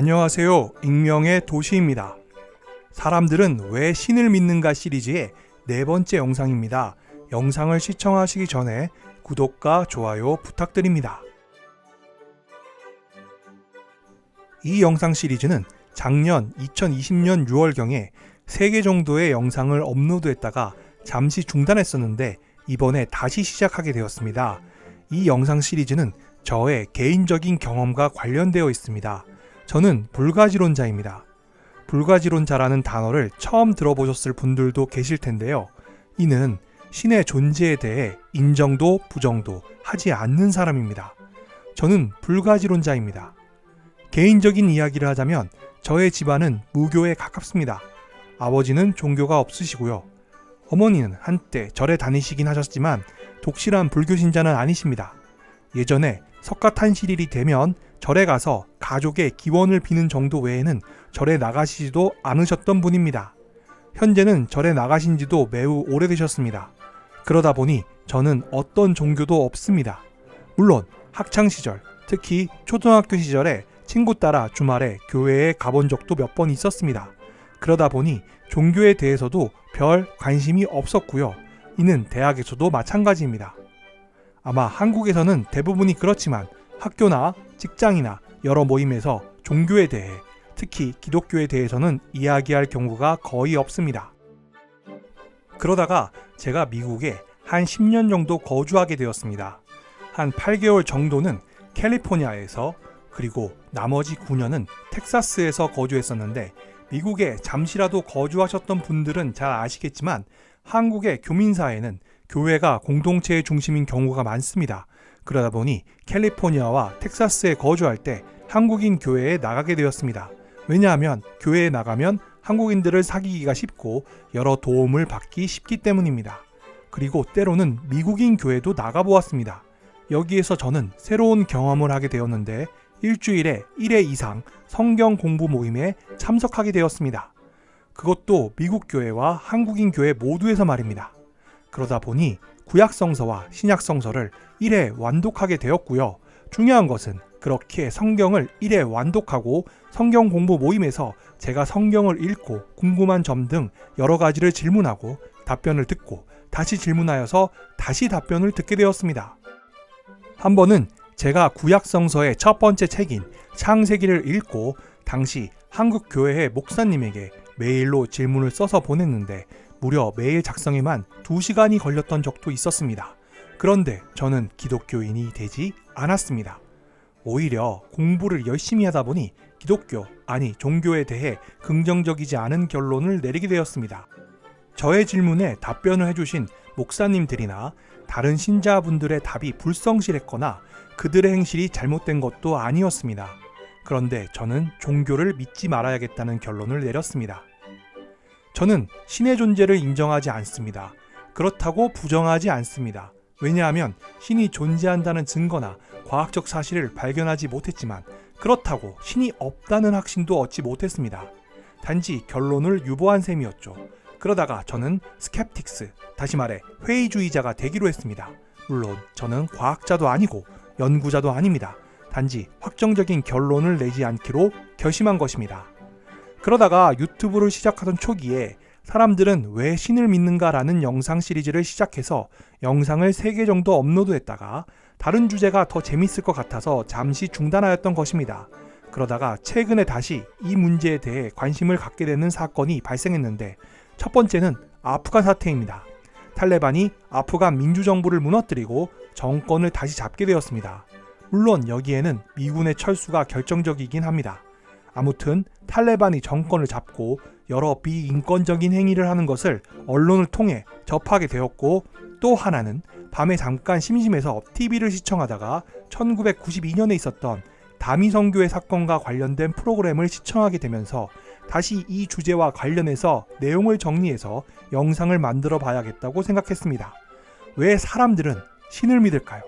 안녕하세요. 익명의 도시입니다. 사람들은 왜 신을 믿는가 시리즈의 네 번째 영상입니다. 영상을 시청하시기 전에 구독과 좋아요 부탁드립니다. 이 영상 시리즈는 작년 2020년 6월경에 3개 정도의 영상을 업로드했다가 잠시 중단했었는데 이번에 다시 시작하게 되었습니다. 이 영상 시리즈는 저의 개인적인 경험과 관련되어 있습니다. 저는 불가지론자입니다. 불가지론자라는 단어를 처음 들어보셨을 분들도 계실 텐데요. 이는 신의 존재에 대해 인정도 부정도 하지 않는 사람입니다. 저는 불가지론자입니다. 개인적인 이야기를 하자면 저의 집안은 무교에 가깝습니다. 아버지는 종교가 없으시고요. 어머니는 한때 절에 다니시긴 하셨지만 독실한 불교 신자는 아니십니다. 예전에 석가탄신일이 되면 절에 가서 가족의 기원을 비는 정도 외에는 절에 나가시지도 않으셨던 분입니다. 현재는 절에 나가신 지도 매우 오래되셨습니다. 그러다 보니 저는 어떤 종교도 없습니다. 물론 학창시절, 특히 초등학교 시절에 친구 따라 주말에 교회에 가본 적도 몇 번 있었습니다. 그러다 보니 종교에 대해서도 별 관심이 없었고요. 이는 대학에서도 마찬가지입니다. 아마 한국에서는 대부분이 그렇지만 학교나 직장이나 여러 모임에서 종교에 대해, 특히 기독교에 대해서는 이야기할 경우가 거의 없습니다. 그러다가 제가 미국에 한 10년 정도 거주하게 되었습니다. 한 8개월 정도는 캘리포니아에서, 그리고 나머지 9년은 텍사스에서 거주했었는데, 미국에 잠시라도 거주하셨던 분들은 잘 아시겠지만 한국의 교민사회는 교회가 공동체의 중심인 경우가 많습니다. 그러다 보니 캘리포니아와 텍사스에 거주할 때 한국인 교회에 나가게 되었습니다. 왜냐하면 교회에 나가면 한국인들을 사귀기가 쉽고 여러 도움을 받기 쉽기 때문입니다. 그리고 때로는 미국인 교회도 나가보았습니다. 여기에서 저는 새로운 경험을 하게 되었는데 일주일에 1회 이상 성경 공부 모임에 참석하게 되었습니다. 그것도 미국 교회와 한국인 교회 모두에서 말입니다. 그러다 보니 구약성서와 신약성서를 1회 완독하게 되었고요. 중요한 것은 그렇게 성경을 1회 완독하고 성경 공부 모임에서 제가 성경을 읽고 궁금한 점 등 여러 가지를 질문하고 답변을 듣고 다시 질문하여서 다시 답변을 듣게 되었습니다. 한 번은 제가 구약성서의 첫 번째 책인 창세기를 읽고 당시 한국 교회의 목사님에게 메일로 질문을 써서 보냈는데 무려 메일 작성에만 2시간이 걸렸던 적도 있었습니다. 그런데 저는 기독교인이 되지 않았습니다. 오히려 공부를 열심히 하다 보니 기독교, 아니 종교에 대해 긍정적이지 않은 결론을 내리게 되었습니다. 저의 질문에 답변을 해주신 목사님들이나 다른 신자분들의 답이 불성실했거나 그들의 행실이 잘못된 것도 아니었습니다. 그런데 저는 종교를 믿지 말아야겠다는 결론을 내렸습니다. 저는 신의 존재를 인정하지 않습니다. 그렇다고 부정하지 않습니다. 왜냐하면 신이 존재한다는 증거나 과학적 사실을 발견하지 못했지만 그렇다고 신이 없다는 확신도 얻지 못했습니다. 단지 결론을 유보한 셈이었죠. 그러다가 저는 스캡틱스, 다시 말해 회의주의자가 되기로 했습니다. 물론 저는 과학자도 아니고 연구자도 아닙니다. 단지 확정적인 결론을 내지 않기로 결심한 것입니다. 그러다가 유튜브를 시작하던 초기에 사람들은 왜 신을 믿는가라는 영상 시리즈를 시작해서 영상을 3개 정도 업로드했다가 다른 주제가 더 재밌을 것 같아서 잠시 중단하였던 것입니다. 그러다가 최근에 다시 이 문제에 대해 관심을 갖게 되는 사건이 발생했는데 첫 번째는 아프간 사태입니다. 탈레반이 아프간 민주정부를 무너뜨리고 정권을 다시 잡게 되었습니다. 물론 여기에는 미군의 철수가 결정적이긴 합니다. 아무튼 탈레반이 정권을 잡고 여러 비인권적인 행위를 하는 것을 언론을 통해 접하게 되었고, 또 하나는 밤에 잠깐 심심해서 TV를 시청하다가 1992년에 있었던 다미성교회 사건과 관련된 프로그램을 시청하게 되면서 다시 이 주제와 관련해서 내용을 정리해서 영상을 만들어 봐야겠다고 생각했습니다. 왜 사람들은 신을 믿을까요?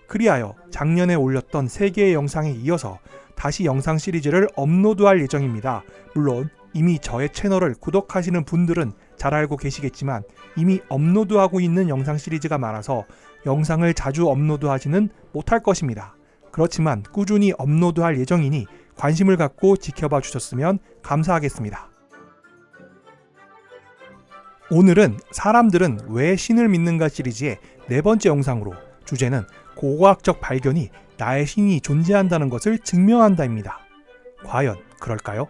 그리하여 작년에 올렸던 3개의 영상에 이어서 다시 영상 시리즈를 업로드할 예정입니다. 물론 이미 저의 채널을 구독하시는 분들은 잘 알고 계시겠지만 이미 업로드하고 있는 영상 시리즈가 많아서 영상을 자주 업로드하지는 못할 것입니다. 그렇지만 꾸준히 업로드할 예정이니 관심을 갖고 지켜봐 주셨으면 감사하겠습니다. 오늘은 사람들은 왜 신을 믿는가 시리즈의 4번째 영상으로 주제는 고고학적 발견이 나의 신이 존재한다는 것을 증명한다입니다. 과연 그럴까요?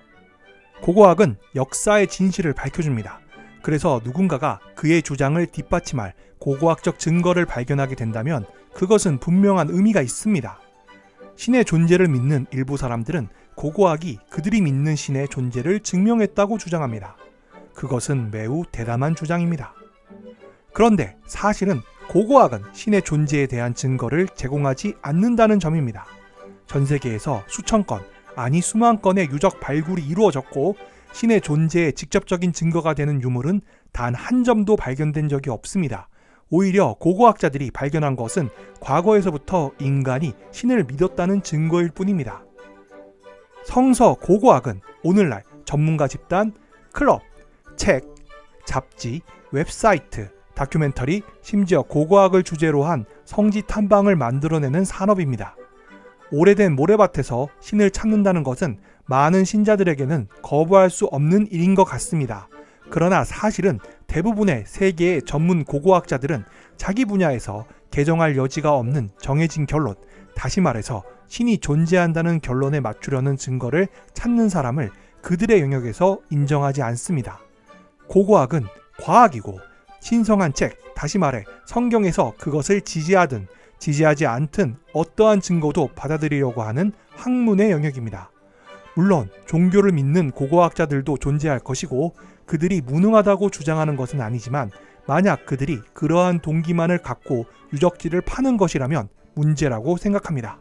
고고학은 역사의 진실을 밝혀줍니다. 그래서 누군가가 그의 주장을 뒷받침할 고고학적 증거를 발견하게 된다면 그것은 분명한 의미가 있습니다. 신의 존재를 믿는 일부 사람들은 고고학이 그들이 믿는 신의 존재를 증명했다고 주장합니다. 그것은 매우 대담한 주장입니다. 그런데 사실은 고고학은 신의 존재에 대한 증거를 제공하지 않는다는 점입니다. 전 세계에서 수천 건, 아니 수만 건의 유적 발굴이 이루어졌고 신의 존재에 직접적인 증거가 되는 유물은 단 한 점도 발견된 적이 없습니다. 오히려 고고학자들이 발견한 것은 과거에서부터 인간이 신을 믿었다는 증거일 뿐입니다. 성서 고고학은 오늘날 전문가 집단, 클럽, 책, 잡지, 웹사이트, 다큐멘터리, 심지어 고고학을 주제로 한 성지 탐방을 만들어내는 산업입니다. 오래된 모래밭에서 신을 찾는다는 것은 많은 신자들에게는 거부할 수 없는 일인 것 같습니다. 그러나 사실은 대부분의 세계의 전문 고고학자들은 자기 분야에서 개정할 여지가 없는 정해진 결론, 다시 말해서 신이 존재한다는 결론에 맞추려는 증거를 찾는 사람을 그들의 영역에서 인정하지 않습니다. 고고학은 과학이고 신성한 책, 다시 말해 성경에서 그것을 지지하든 지지하지 않든 어떠한 증거도 받아들이려고 하는 학문의 영역입니다. 물론 종교를 믿는 고고학자들도 존재할 것이고 그들이 무능하다고 주장하는 것은 아니지만 만약 그들이 그러한 동기만을 갖고 유적지를 파는 것이라면 문제라고 생각합니다.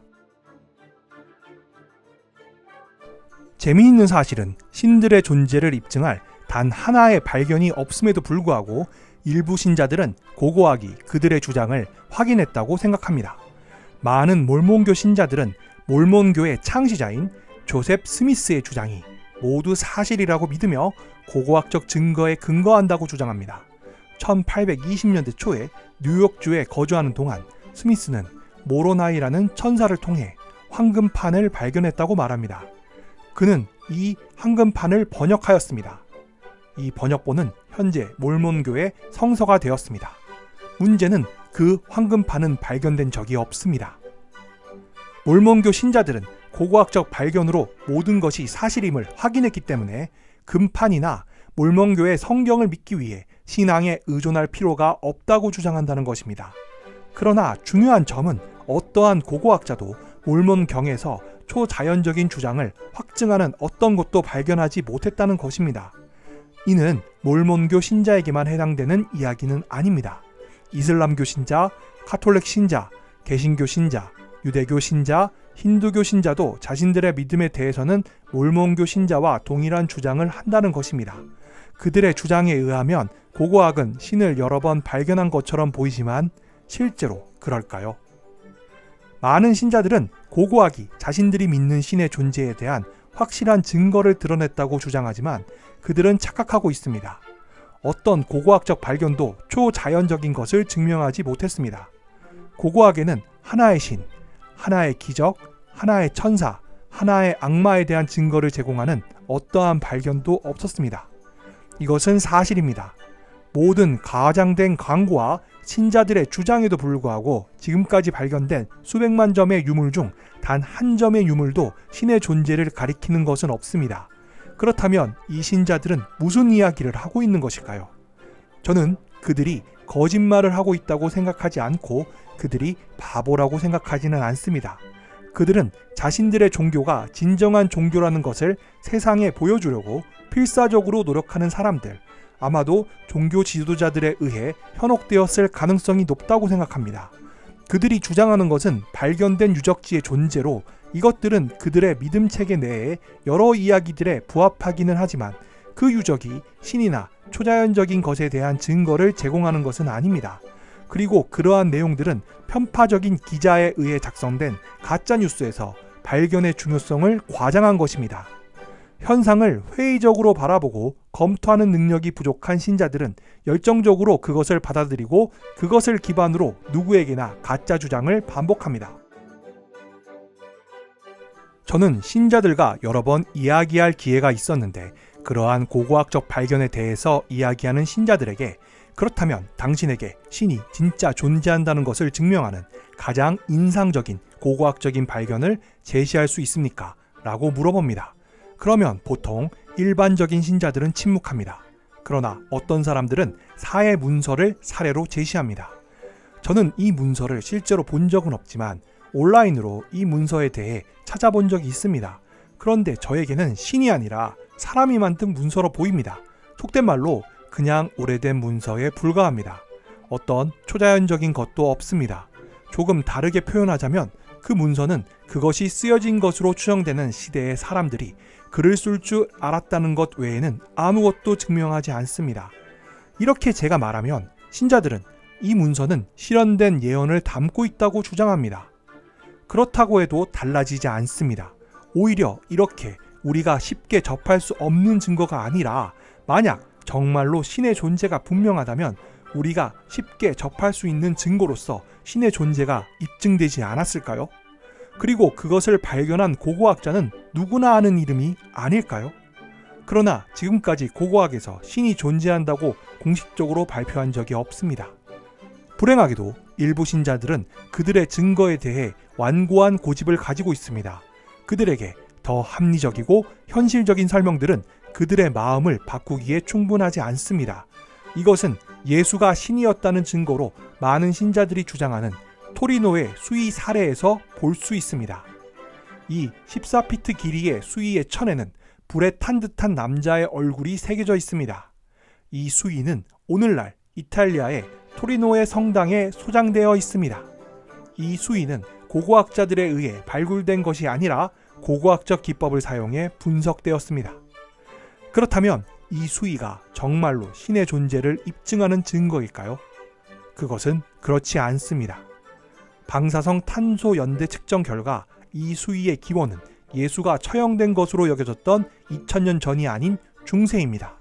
재미있는 사실은 신들의 존재를 입증할 단 하나의 발견이 없음에도 불구하고 일부 신자들은 고고학이 그들의 주장을 확인했다고 생각합니다. 많은 몰몬교 신자들은 몰몬교의 창시자인 조셉 스미스의 주장이 모두 사실이라고 믿으며 고고학적 증거에 근거한다고 주장합니다. 1820년대 초에 뉴욕주에 거주하는 동안 스미스는 모로나이라는 천사를 통해 황금판을 발견했다고 말합니다. 그는 이 황금판을 번역하였습니다. 이 번역본은 현재 몰몬교의 성서가 되었습니다. 문제는 그 황금판은 발견된 적이 없습니다. 몰몬교 신자들은 고고학적 발견으로 모든 것이 사실임을 확인했기 때문에 금판이나 몰몬교의 성경을 믿기 위해 신앙에 의존할 필요가 없다고 주장한다는 것입니다. 그러나 중요한 점은 어떠한 고고학자도 몰몬경에서 초자연적인 주장을 확증하는 어떤 것도 발견하지 못했다는 것입니다. 이는 몰몬교 신자에게만 해당되는 이야기는 아닙니다. 이슬람교 신자, 카톨릭 신자, 개신교 신자, 유대교 신자, 힌두교 신자도 자신들의 믿음에 대해서는 몰몬교 신자와 동일한 주장을 한다는 것입니다. 그들의 주장에 의하면 고고학은 신을 여러 번 발견한 것처럼 보이지만 실제로 그럴까요? 많은 신자들은 고고학이 자신들이 믿는 신의 존재에 대한 확실한 증거를 드러냈다고 주장하지만 그들은 착각하고 있습니다. 어떤 고고학적 발견도 초자연적인 것을 증명하지 못했습니다. 고고학에는 하나의 신, 하나의 기적, 하나의 천사, 하나의 악마에 대한 증거를 제공하는 어떠한 발견도 없었습니다. 이것은 사실입니다. 모든 과장된 광고와 신자들의 주장에도 불구하고 지금까지 발견된 수백만 점의 유물 중 단 한 점의 유물도 신의 존재를 가리키는 것은 없습니다. 그렇다면 이 신자들은 무슨 이야기를 하고 있는 것일까요? 저는 그들이 거짓말을 하고 있다고 생각하지 않고 그들이 바보라고 생각하지는 않습니다. 그들은 자신들의 종교가 진정한 종교라는 것을 세상에 보여주려고 필사적으로 노력하는 사람들, 아마도 종교 지도자들에 의해 현혹되었을 가능성이 높다고 생각합니다. 그들이 주장하는 것은 발견된 유적지의 존재로 이것들은 그들의 믿음 체계 내에 여러 이야기들에 부합하기는 하지만 그 유적이 신이나 초자연적인 것에 대한 증거를 제공하는 것은 아닙니다. 그리고 그러한 내용들은 편파적인 기자에 의해 작성된 가짜뉴스에서 발견의 중요성을 과장한 것입니다. 현상을 회의적으로 바라보고 검토하는 능력이 부족한 신자들은 열정적으로 그것을 받아들이고 그것을 기반으로 누구에게나 가짜 주장을 반복합니다. 저는 신자들과 여러 번 이야기할 기회가 있었는데 그러한 고고학적 발견에 대해서 이야기하는 신자들에게 그렇다면 당신에게 신이 진짜 존재한다는 것을 증명하는 가장 인상적인 고고학적인 발견을 제시할 수 있습니까? 라고 물어봅니다. 그러면 보통 일반적인 신자들은 침묵합니다. 그러나 어떤 사람들은 사회 문서를 사례로 제시합니다. 저는 이 문서를 실제로 본 적은 없지만 온라인으로 이 문서에 대해 찾아본 적이 있습니다. 그런데 저에게는 신이 아니라 사람이 만든 문서로 보입니다. 속된 말로 그냥 오래된 문서에 불과합니다. 어떤 초자연적인 것도 없습니다. 조금 다르게 표현하자면 그 문서는 그것이 쓰여진 것으로 추정되는 시대의 사람들이 글을 쓸 줄 알았다는 것 외에는 아무것도 증명하지 않습니다. 이렇게 제가 말하면 신자들은 이 문서는 실현된 예언을 담고 있다고 주장합니다. 그렇다고 해도 달라지지 않습니다. 오히려 이렇게 우리가 쉽게 접할 수 없는 증거가 아니라 만약 정말로 신의 존재가 분명하다면 우리가 쉽게 접할 수 있는 증거로서 신의 존재가 입증되지 않았을까요? 그리고 그것을 발견한 고고학자는 누구나 아는 이름이 아닐까요? 그러나 지금까지 고고학에서 신이 존재한다고 공식적으로 발표한 적이 없습니다. 불행하게도 일부 신자들은 그들의 증거에 대해 완고한 고집을 가지고 있습니다. 그들에게 더 합리적이고 현실적인 설명들은 그들의 마음을 바꾸기에 충분하지 않습니다. 이것은 예수가 신이었다는 증거로 많은 신자들이 주장하는 토리노의 수위 사례에서 볼 수 있습니다. 이 14피트 길이의 수위의 천에는 불에 탄 듯한 남자의 얼굴이 새겨져 있습니다. 이 수위는 오늘날 이탈리아의 토리노의 성당에 소장되어 있습니다. 이 수위는 고고학자들에 의해 발굴된 것이 아니라 고고학적 기법을 사용해 분석되었습니다. 그렇다면 이 수위가 정말로 신의 존재를 입증하는 증거일까요? 그것은 그렇지 않습니다. 방사성 탄소 연대 측정 결과 이 수위의 기원은 예수가 처형된 것으로 여겨졌던 2000년 전이 아닌 중세입니다.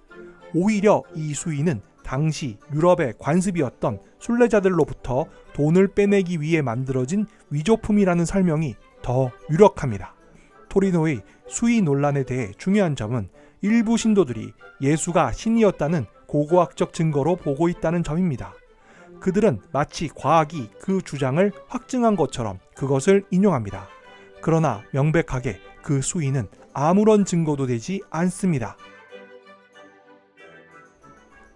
오히려 이 수위는 당시 유럽의 관습이었던 순례자들로부터 돈을 빼내기 위해 만들어진 위조품이라는 설명이 더 유력합니다. 토리노의 수위 논란에 대해 중요한 점은 일부 신도들이 예수가 신이었다는 고고학적 증거로 보고 있다는 점입니다. 그들은 마치 과학이 그 주장을 확증한 것처럼 그것을 인용합니다. 그러나 명백하게 그 수위는 아무런 증거도 되지 않습니다.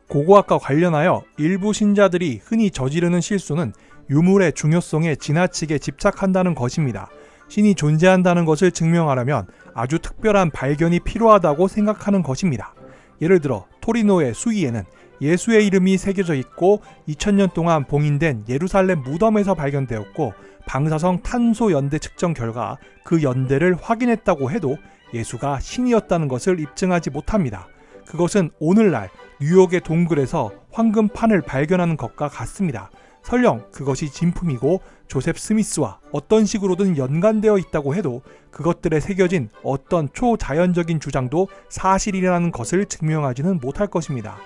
고고학과 관련하여 일부 신자들이 흔히 저지르는 실수는 유물의 중요성에 지나치게 집착한다는 것입니다. 신이 존재한다는 것을 증명하려면 아주 특별한 발견이 필요하다고 생각하는 것입니다. 예를 들어 토리노의 수위에는 예수의 이름이 새겨져 있고 2000년 동안 봉인된 예루살렘 무덤에서 발견되었고 방사성 탄소 연대 측정 결과 그 연대를 확인했다고 해도 예수가 신이었다는 것을 입증하지 못합니다. 그것은 오늘날 뉴욕의 동굴에서 황금판을 발견하는 것과 같습니다. 설령 그것이 진품이고 조셉 스미스와 어떤 식으로든 연관되어 있다고 해도 그것들에 새겨진 어떤 초자연적인 주장도 사실이라는 것을 증명하지는 못할 것입니다.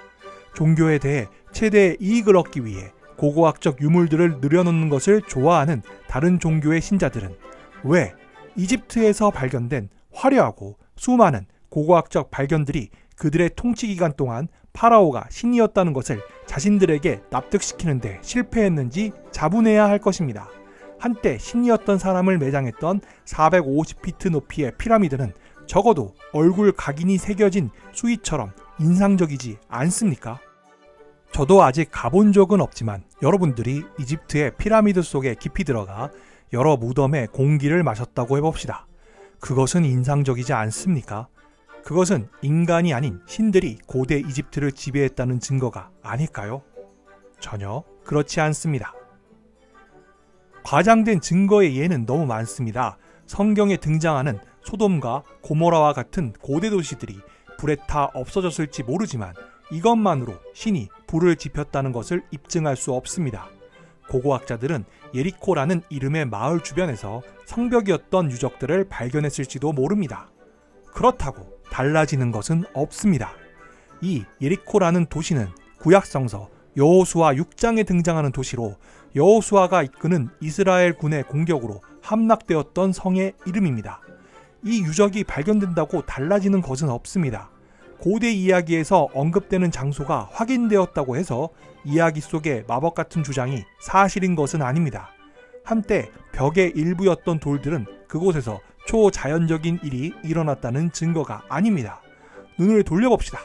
종교에 대해 최대의 이익을 얻기 위해 고고학적 유물들을 늘여놓는 것을 좋아하는 다른 종교의 신자들은 왜 이집트에서 발견된 화려하고 수많은 고고학적 발견들이 그들의 통치 기간 동안 파라오가 신이었다는 것을 자신들에게 납득시키는데 실패했는지 자문해야 할 것입니다. 한때 신이었던 사람을 매장했던 450피트 높이의 피라미드는 적어도 얼굴 각인이 새겨진 수위처럼 인상적이지 않습니까? 저도 아직 가본 적은 없지만 여러분들이 이집트의 피라미드 속에 깊이 들어가 여러 무덤의 공기를 마셨다고 해봅시다. 그것은 인상적이지 않습니까? 그것은 인간이 아닌 신들이 고대 이집트를 지배했다는 증거가 아닐까요? 전혀 그렇지 않습니다. 과장된 증거의 예는 너무 많습니다. 성경에 등장하는 소돔과 고모라와 같은 고대 도시들이 불에 타 없어졌을지 모르지만 이것만으로 신이 불을 지폈다는 것을 입증할 수 없습니다. 고고학자들은 예리코라는 이름의 마을 주변에서 성벽이었던 유적들을 발견했을지도 모릅니다. 그렇다고 달라지는 것은 없습니다. 이 예리코라는 도시는 구약성서 여호수아 6장에 등장하는 도시로 여호수아가 이끄는 이스라엘 군의 공격으로 함락되었던 성의 이름입니다. 이 유적이 발견된다고 달라지는 것은 없습니다. 고대 이야기에서 언급되는 장소가 확인되었다고 해서 이야기 속의 마법 같은 주장이 사실인 것은 아닙니다. 한때 벽의 일부였던 돌들은 그곳에서 초자연적인 일이 일어났다는 증거가 아닙니다. 눈을 돌려봅시다.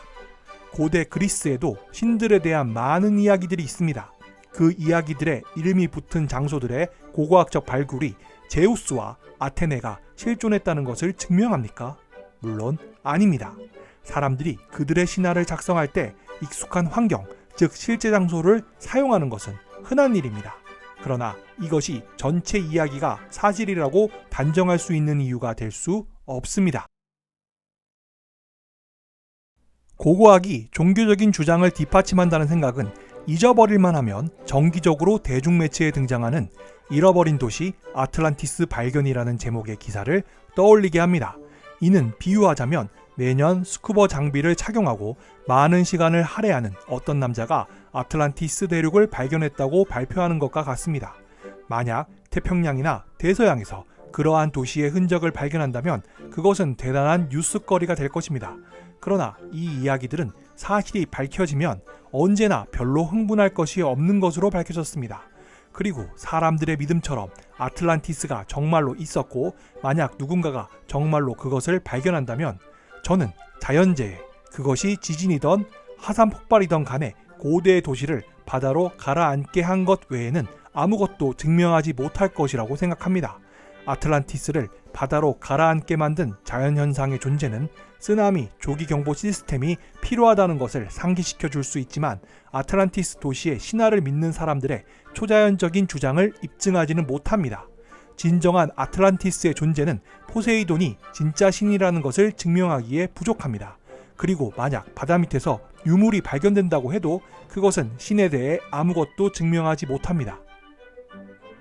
고대 그리스에도 신들에 대한 많은 이야기들이 있습니다. 그 이야기들의 이름이 붙은 장소들의 고고학적 발굴이 제우스와 아테네가 실존했다는 것을 증명합니까? 물론 아닙니다. 사람들이 그들의 신화를 작성할 때 익숙한 환경, 즉 실제 장소를 사용하는 것은 흔한 일입니다. 그러나 이것이 전체 이야기가 사실이라고 단정할 수 있는 이유가 될 수 없습니다. 고고학이 종교적인 주장을 뒷받침한다는 생각은 잊어버릴만 하면 정기적으로 대중매체에 등장하는 잃어버린 도시 아틀란티스 발견이라는 제목의 기사를 떠올리게 합니다. 이는 비유하자면 매년 스쿠버 장비를 착용하고 많은 시간을 할애하는 어떤 남자가 아틀란티스 대륙을 발견했다고 발표하는 것과 같습니다. 만약 태평양이나 대서양에서 그러한 도시의 흔적을 발견한다면 그것은 대단한 뉴스거리가 될 것입니다. 그러나 이 이야기들은 사실이 밝혀지면 언제나 별로 흥분할 것이 없는 것으로 밝혀졌습니다. 그리고 사람들의 믿음처럼 아틀란티스가 정말로 있었고 만약 누군가가 정말로 그것을 발견한다면 저는 자연재해, 그것이 지진이던 화산 폭발이던 간에 고대의 도시를 바다로 가라앉게 한 것 외에는 아무것도 증명하지 못할 것이라고 생각합니다. 아틀란티스를 바다로 가라앉게 만든 자연현상의 존재는 쓰나미 조기경보 시스템이 필요하다는 것을 상기시켜 줄 수 있지만 아틀란티스 도시의 신화를 믿는 사람들의 초자연적인 주장을 입증하지는 못합니다. 진정한 아틀란티스의 존재는 포세이돈이 진짜 신이라는 것을 증명하기에 부족합니다. 그리고 만약 바다 밑에서 유물이 발견된다고 해도 그것은 신에 대해 아무것도 증명하지 못합니다.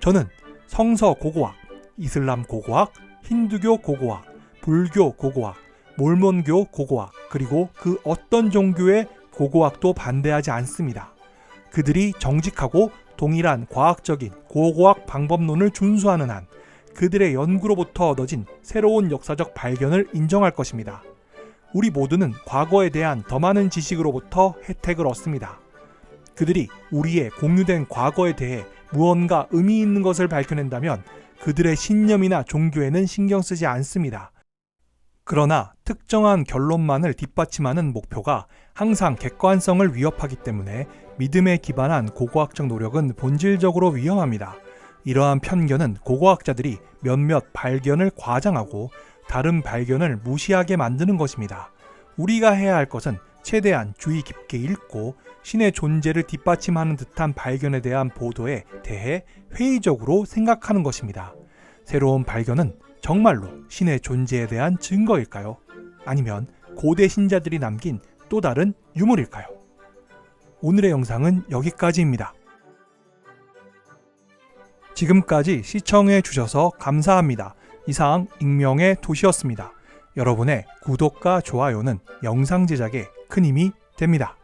저는 성서 고고학, 이슬람 고고학, 힌두교 고고학, 불교 고고학, 몰몬교 고고학, 그리고 그 어떤 종교의 고고학도 반대하지 않습니다. 그들이 정직하고 동일한 과학적인 고고학 방법론을 준수하는 한 그들의 연구로부터 얻어진 새로운 역사적 발견을 인정할 것입니다. 우리 모두는 과거에 대한 더 많은 지식으로부터 혜택을 얻습니다. 그들이 우리의 공유된 과거에 대해 무언가 의미 있는 것을 밝혀낸다면 그들의 신념이나 종교에는 신경 쓰지 않습니다. 그러나 특정한 결론만을 뒷받침하는 목표가 항상 객관성을 위협하기 때문에 믿음에 기반한 고고학적 노력은 본질적으로 위험합니다. 이러한 편견은 고고학자들이 몇몇 발견을 과장하고 다른 발견을 무시하게 만드는 것입니다. 우리가 해야 할 것은 최대한 주의 깊게 읽고 신의 존재를 뒷받침하는 듯한 발견에 대한 보도에 대해 회의적으로 생각하는 것입니다. 새로운 발견은 정말로 신의 존재에 대한 증거일까요? 아니면 고대 신자들이 남긴 또 다른 유물일까요? 오늘의 영상은 여기까지입니다. 지금까지 시청해 주셔서 감사합니다. 이상 익명의 도시였습니다. 여러분의 구독과 좋아요는 영상 제작에 큰 힘이 됩니다.